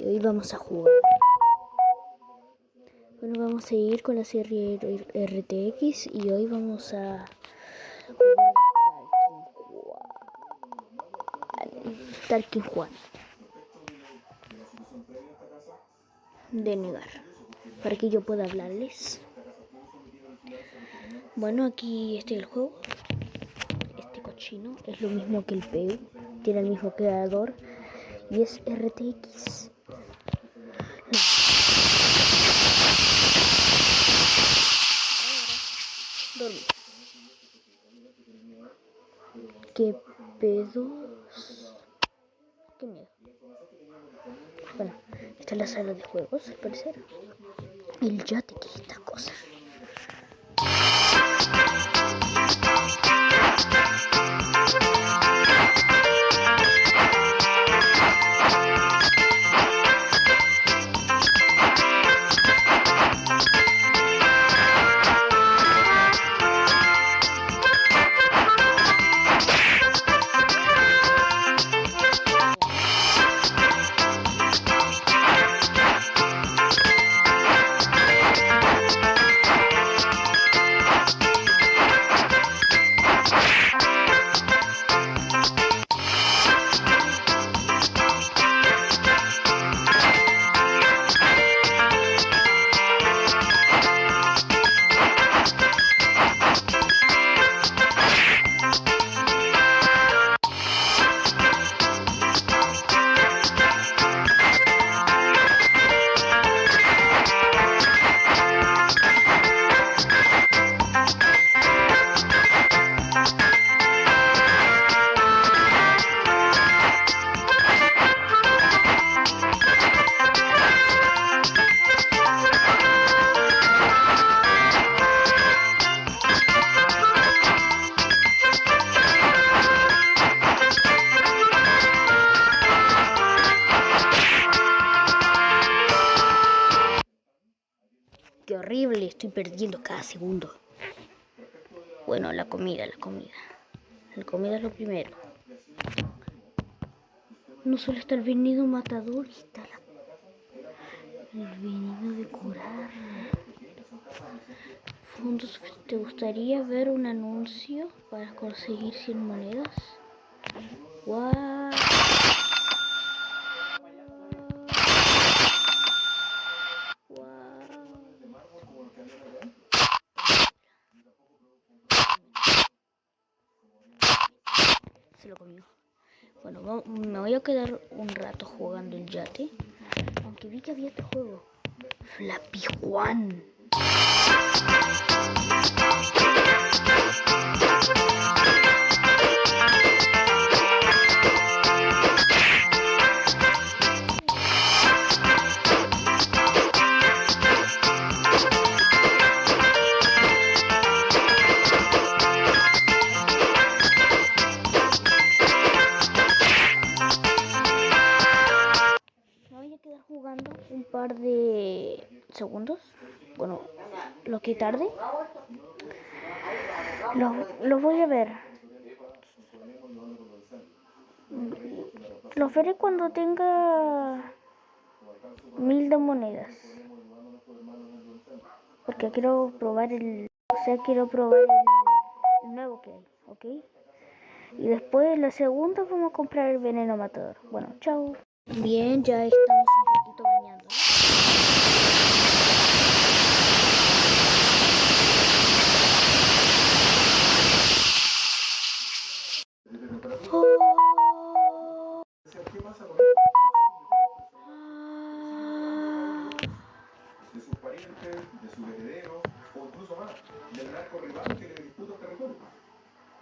y hoy vamos a jugar. Bueno, vamos a ir con la serie RTX y hoy vamos a jugar Talking Juan. Denegar, para que yo pueda hablarles. Bueno, aquí está el juego. Este cochino es lo mismo que el PEU, tiene el mismo creador y es RTX. Dormí. ¿Qué pedos? Qué miedo. Bueno, esta es la sala de juegos, al parecer. El yate, ¿qué es esta cosa? Qué horrible, estoy perdiendo cada segundo. Bueno, la comida. La comida es lo primero. No solo está el veneno matador, está el veneno de curar. Fondos, ¿te gustaría ver un anuncio para conseguir 100 monedas? ¡Wow! Se lo comió. Bueno, me voy a quedar un rato jugando el yate. Aunque vi que había este juego. Flappy Juan. Jugando un par de segundos, bueno, lo que tarde lo voy a ver, lo veré cuando tenga 1000 de monedas, porque quiero probar el nuevo que hay, ¿ok? Y después la segunda vamos a comprar el veneno matador. Bueno, chao. Bien, ya estamos un poquito bañando. De sus parientes, de sus herederos, o incluso más, del narco rival que le disputa el territorio.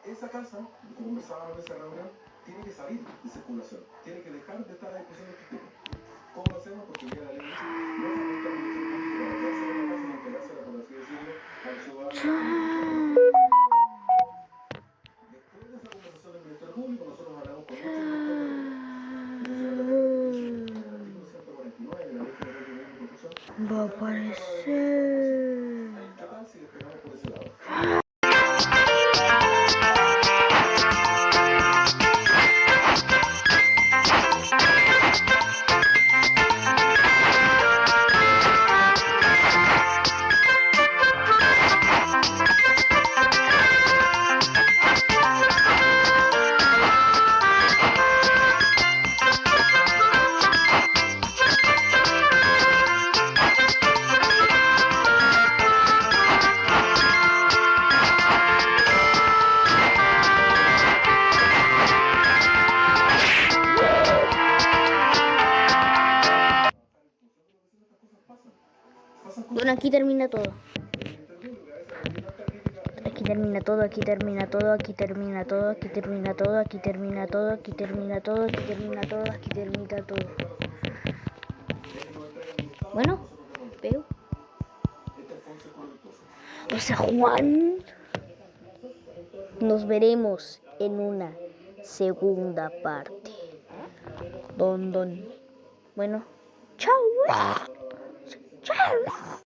Esa casa, como conversábamos en esa reunión, tiene que salir de circulación, tiene que dejar de estar a disposición del sistema. ¿Cómo lo hacemos? Porque ya la ley dice, no faculta al Ministerio Público para quedarse en la casa y entregársela, por así decirlo, al ciudadano. Después de esa conversación del Ministerio Público, nosotros hablamos con muchos directores de la va a aparecer. ¿qué tal si despegamos por ese lado? Bueno, aquí termina todo. Aquí termina todo, aquí termina todo, aquí termina todo, aquí termina todo, aquí termina todo, aquí termina todo, aquí termina todo, aquí termina todo. Bueno, pero... O sea, Juan... Nos veremos en una segunda parte. Don. Bueno, chao. Chao.